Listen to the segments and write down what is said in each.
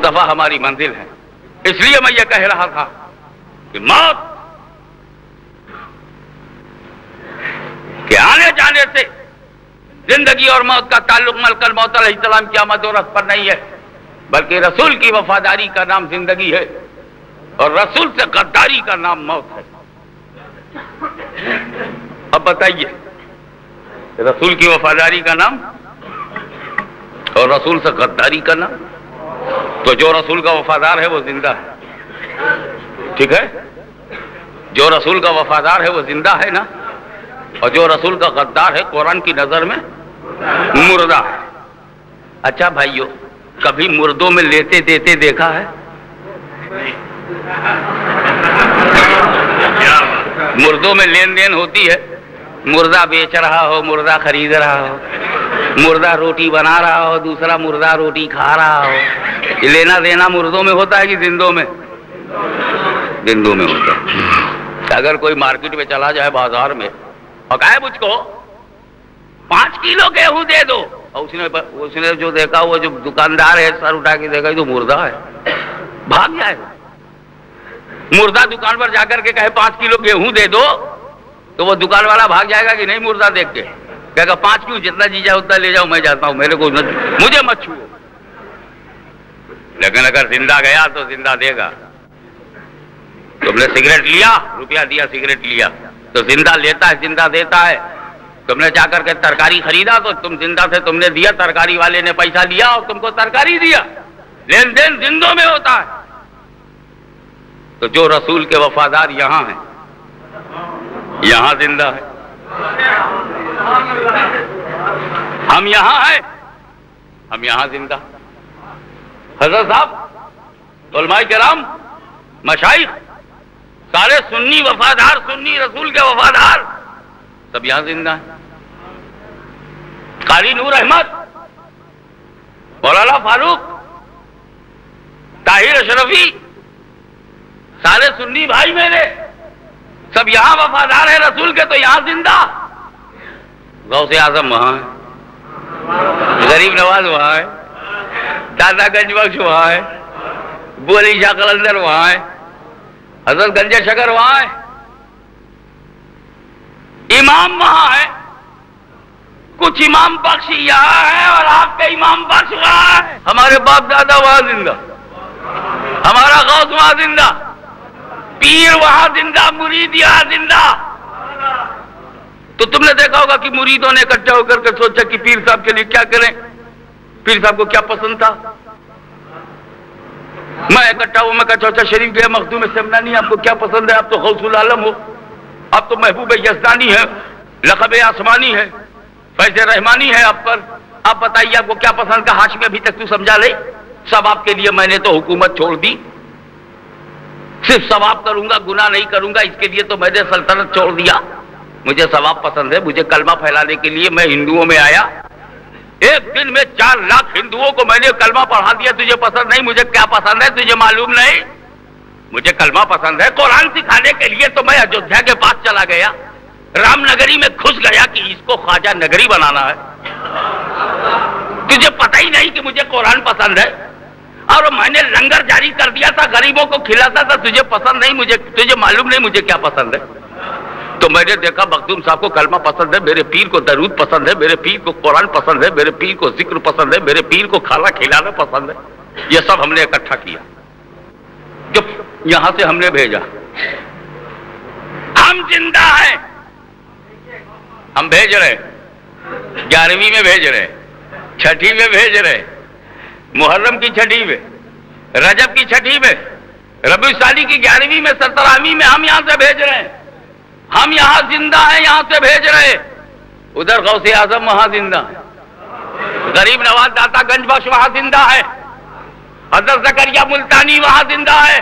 مصطفیٰ ہماری منزل ہے. اس لیے میں یہ کہہ رہا تھا کہ موت کے آنے جانے سے زندگی اور موت کا تعلق ملک الموت علیہ السلام کی آمد و رفت پر نہیں ہے، بلکہ رسول کی وفاداری کا نام زندگی ہے اور رسول سے غداری کا نام موت ہے. اب بتائیے، رسول کی وفاداری کا نام اور رسول سے غداری کا نام، تو جو رسول کا وفادار ہے وہ زندہ ہے. ٹھیک ہے، جو رسول کا وفادار ہے وہ زندہ ہے نا، اور جو رسول کا غدار ہے قرآن کی نظر میں مردہ ہے. اچھا بھائیو، کبھی مردوں میں لیتے دیتے دیکھا ہے؟ مردوں میں لین دین ہوتی ہے، مردہ بیچ رہا ہو، مردہ خرید رہا ہو، مردہ روٹی بنا رہا ہو، دوسرا مردہ روٹی کھا رہا ہو. یہ لینا دینا مردوں میں ہوتا ہے کہ زندوں میں؟ زندوں میں ہوتا ہے. اگر کوئی مارکیٹ میں چلا جائے بازار میں اور کہے مجھ کو 5 کلو گیہوں دے دو، اور اس نے جو دیکھا، وہ جو دکاندار ہے سر اٹھا کے دیکھا تو مردہ ہے، بھاگ جائے گا. مردہ دکان پر جا کر کے کہے 5 کلو گیہوں دے دو، تو وہ دکان والا بھاگ جائے گا کہ نہیں؟ مردہ دیکھ کے کہے گا 5 کیوں، جتنا جی جائے اتنا لے جاؤ، میں جاتا ہوں، میرے کو مجھے مت چھوؤ. لیکن اگر زندہ گیا تو زندہ دے گا. تم نے سگریٹ لیا، روپیہ دیا، سگریٹ لیا تو زندہ لیتا ہے، زندہ دیتا ہے. تم نے جا کر کے ترکاری خریدا تو تم زندہ تھے، تم نے دیا، ترکاری والے نے پیسہ لیا اور تم کو ترکاری دیا. لین دین زندوں میں ہوتا ہے. تو جو رسول کے وفادار یہاں ہیں، یہاں زندہ ہے. ہم یہاں ہیں، ہم یہاں زندہ. حضرت صاحب، علماء کرام، مشائخ، سارے سنی وفادار، سنی رسول کے وفادار، سب یہاں زندہ ہیں. قاری نور احمد، مولانا فاروق، طاہر اشرفی، سارے سنی بھائی میرے، سب یہاں وفادار ہیں رسول کے، تو یہاں زندہ. غوث اعظم وہاں ہے، غریب نواز وہاں ہے، دادا گنج بخش وہاں ہے، بولی شاہ قلندر وہاں ہے، حضرت گنج شکر وہاں ہے، امام وہاں ہے. کچھ امام بخش یہاں ہے اور آپ کے امام بخش وہاں ہے. ہمارے باپ دادا وہاں زندہ، ہمارا غوث وہاں زندہ، پیر وہاں زندہ، مرید یہاں زندہ. تو تم نے دیکھا ہوگا کہ مریدوں نے اکٹھا ہو کر کے سوچا کہ پیر صاحب کے لیے کیا کریں، پیر صاحب کو کیا پسند تھا. میں اکٹھا ہوں، میں کہا چوچا شریف گیا مخدوم سمنانی، آپ کو کیا پسند ہے؟ آپ تو غوث العالم ہو، آپ تو محبوب یزدانی ہے، لقب آسمانی ہے، فیض رحمانی ہے آپ پر. آپ بتائیے آپ کو کیا پسند کا؟ حاشمی ابھی تک تو سمجھا لے. سب آپ کے لیے میں نے تو حکومت چھوڑ دی، صرف ثواب کروں گا، گناہ نہیں کروں گا، اس کے لیے تو میں نے سلطنت چھوڑ دیا. مجھے ثواب پسند ہے، مجھے کلمہ پھیلانے کے لیے میں ہندوؤں میں آیا. ایک دن میں 4 لاکھ ہندوؤں کو میں نے کلمہ پڑھا دیا. تجھے پسند نہیں، مجھے کیا پسند ہے تجھے معلوم نہیں. مجھے کلمہ پسند ہے، قرآن سکھانے کے لیے تو میں ایودھیا کے پاس چلا گیا، رام نگری میں گھس گیا کہ اس کو خواجہ نگری بنانا ہے. تجھے پتہ ہی نہیں کہ مجھے قرآن پسند ہے، اور میں نے لنگر جاری کر دیا تھا، غریبوں کو کھلاتا تھا. تجھے پسند نہیں، تجھے معلوم نہیں مجھے کیا پسند ہے. تو میں نے دیکھا مخدوم صاحب کو کلمہ پسند ہے، میرے پیر کو درود پسند ہے، میرے پیر کو قرآن پسند ہے، میرے پیر کو ذکر پسند ہے، میرے پیر کو کھانا کھلانا پسند ہے. یہ سب ہم نے اکٹھا کیا، جب یہاں سے ہم نے بھیجا. ہم زندہ ہیں، ہم بھیج رہے، 11ویں میں بھیج رہے، 6ٹھی میں بھیج رہے، محرم کی 6ٹھی میں، رجب کی 6ٹھی میں، ربیع الثانی کی 11ویں میں، 17ویں میں ہم یہاں سے بھیج رہے ہیں. ہم یہاں زندہ ہیں، یہاں سے بھیج رہے. ادھر غوث اعظم وہاں زندہ ہے، غریب نواز داتا گنج بخش وہاں زندہ ہے، حضرت زکریا ملتانی وہاں زندہ ہے،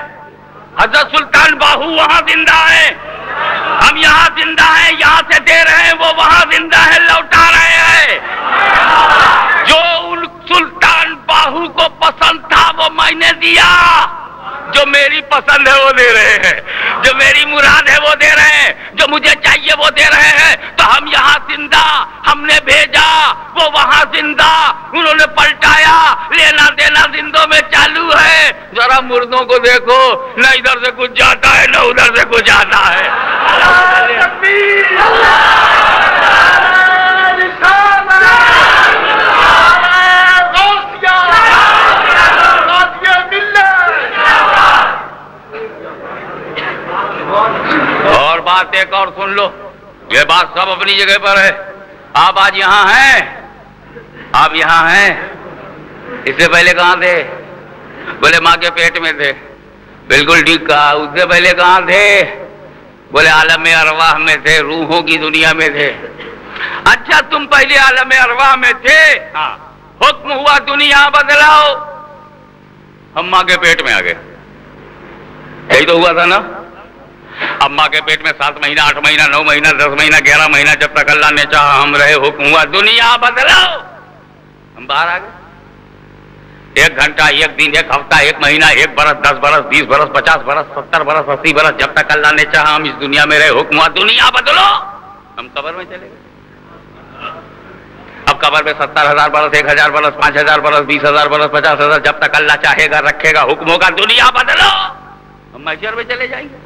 حضرت سلطان باہو وہاں زندہ ہے. ہم یہاں زندہ ہیں، یہاں سے دے رہے ہیں، وہ وہاں زندہ ہے، لوٹا رہے ہیں. جو ان سلطان باہو کو پسند تھا وہ میں نے دیا، جو میری پسند ہے وہ دے رہے ہیں، جو میری مراد ہے وہ دے رہے ہیں، جو مجھے چاہیے وہ دے رہے ہیں. تو ہم یہاں زندہ، ہم نے بھیجا، وہ وہاں زندہ، انہوں نے پلٹایا، لینا دینا زندوں میں چالو ہے. ذرا مردوں کو دیکھو، نہ ادھر سے کچھ جاتا ہے نہ ادھر سے کچھ آتا ہے۔ اور بات ایک اور سن لو، یہ بات سب اپنی جگہ پر ہے۔ آپ آج یہاں ہیں، آپ یہاں ہیں، اس سے پہلے کہاں تھے؟ بولے ماں کے پیٹ میں تھے، بالکل ٹھیک کہا۔ اس سے پہلے کہاں تھے؟ بولے عالم ارواح میں تھے، روحوں کی دنیا میں تھے۔ اچھا تم پہلے عالم ارواح میں تھے، حکم ہوا دنیا بدلاؤ، ہم ماں کے پیٹ میں آ گئے، یہی تو ہوا تھا نا؟ اب ماں کے پیٹ میں 7 مہینہ 8 مہینہ 9 مہینہ 10 مہینہ 11 مہینہ جب تک اللہ نے چاہا ہم رہے، حکم ہوا دنیا بدلاؤ، ہم باہر آ گئے۔ 1 گھنٹہ 1 دن 1 ہفتہ 1 مہینہ 1 برس 10 برس 20 برس 50 برس 70 برس 80 برس جب تک اللہ نے چاہا ہم اس دنیا میں رہے، حکم ہوا دنیا بدلو، ہم قبر میں چلے گئے۔ اب قبر میں 70,000 برس 1,000 برس 5,000 برس 20,000 برس 50,000 جب تک اللہ چاہے گا رکھے گا، حکم ہوگا دنیا بدلو، ہم محشر میں چلے جائیں گے۔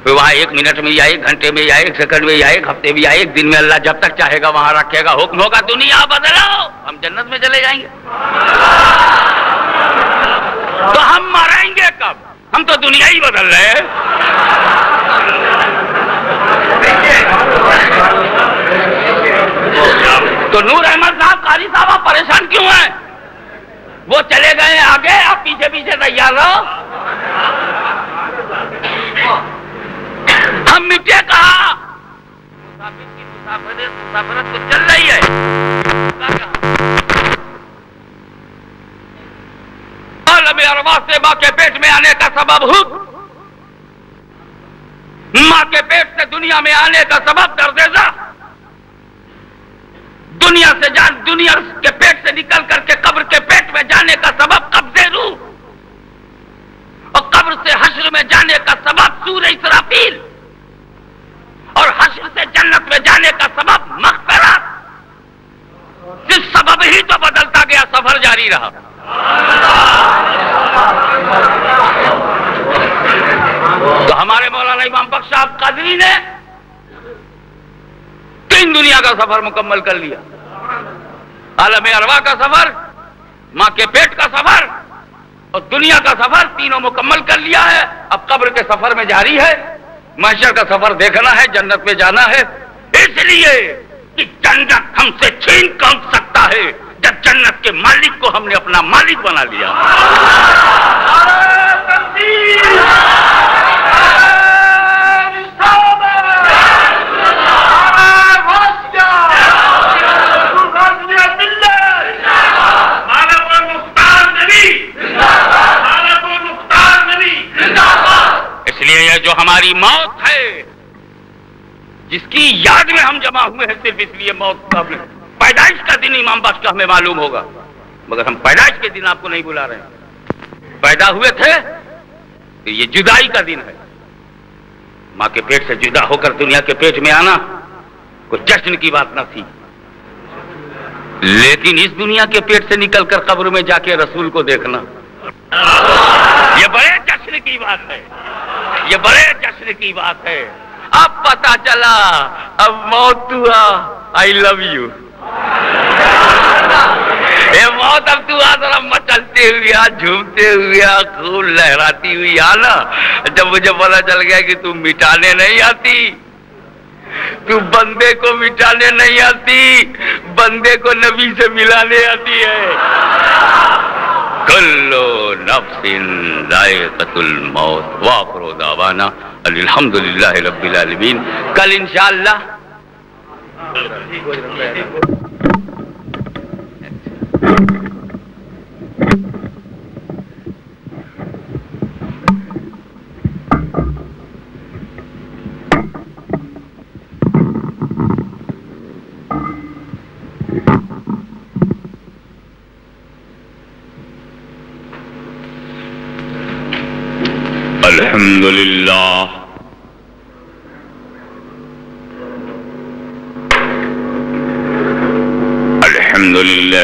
پھر وہاں 1 منٹ میں یا 1 گھنٹے میں یا 1 سیکنڈ میں یا 1 ہفتے میں یا 1 دن میں اللہ جب تک چاہے گا وہاں رکھے گا، حکم ہوگا دنیا بدلو، ہم جنت میں چلے جائیں گے۔ تو ہم مریں گے کب؟ ہم تو دنیا ہی بدل رہے ہیں۔ تو نور احمد صاحب قاری صاحب آپ پریشان کیوں ہیں؟ وہ چلے گئے آگے، آپ پیچھے پیچھے تیار رہو۔ ہم مٹے کہا، مسافر کی مسافرت تو چل رہی ہے، عالم ارواح سے ماں کے پیٹ میں آنے کا سبب حکم، ماں کے پیٹ سے دنیا میں آنے کا سبب درد ذر، دنیا سے دنیا کے پیٹ سے نکل کر کے قبر کے پیٹ میں جانے کا سبب قبضے روح، اور قبر سے حشر میں جانے کا سبب سور اسرافیل، اور حشر سے جنت میں جانے کا سبب مغفرت۔ صرف سبب ہی تو بدلتا گیا، سفر جاری رہا۔ تو ہمارے مولانا امام بخش صاحب قادری نے 3 دنیا کا سفر مکمل کر لیا، عالم ارواح کا سفر، ماں کے پیٹ کا سفر اور دنیا کا سفر، تینوں مکمل کر لیا ہے۔ اب قبر کے سفر میں جاری ہے، محشر کا سفر دیکھنا ہے، جنت میں جانا ہے، اس لیے کہ جنت ہم سے چھین کون سکتا ہے جب جنت کے مالک کو ہم نے اپنا مالک بنا لیا۔ اس لیے یہ جو ہماری موت ہے، جس کی یاد میں ہم جمع ہوئے ہیں، صرف اس لیے موت کا پیدائش کا دن امام بخش کا ہمیں معلوم ہوگا، مگر ہم پیدائش کے دن آپ کو نہیں بلا رہے ہیں۔ پیدا ہوئے تھے تو یہ جدائی کا دن ہے، ماں کے پیٹ سے جدا ہو کر دنیا کے پیٹ میں آنا کوئی جشن کی بات نہ تھی، لیکن اس دنیا کے پیٹ سے نکل کر قبر میں جا کے رسول کو دیکھنا یہ بڑے جشن کی بات ہے، یہ بڑے جشن کی بات ہے۔ اب پتا چلا، اب موت ہوا، آئی لو یو، یہ موت اب تو ذرا مچلتے ہوئے جھومتے ہوئے خوب لہراتی ہوئی آنا۔ جب مجھے پتا چل گیا کہ تم مٹانے نہیں آتی، تو بندے کو مٹانے نہیں آتی، بندے کو نبی سے ملانے آتی ہے۔ کلو نفس ذائقۃ الموت وآخر دعوانا الحمدللہ رب العالمین۔ کل انشاءاللہ الحمدللہ الحمدللہ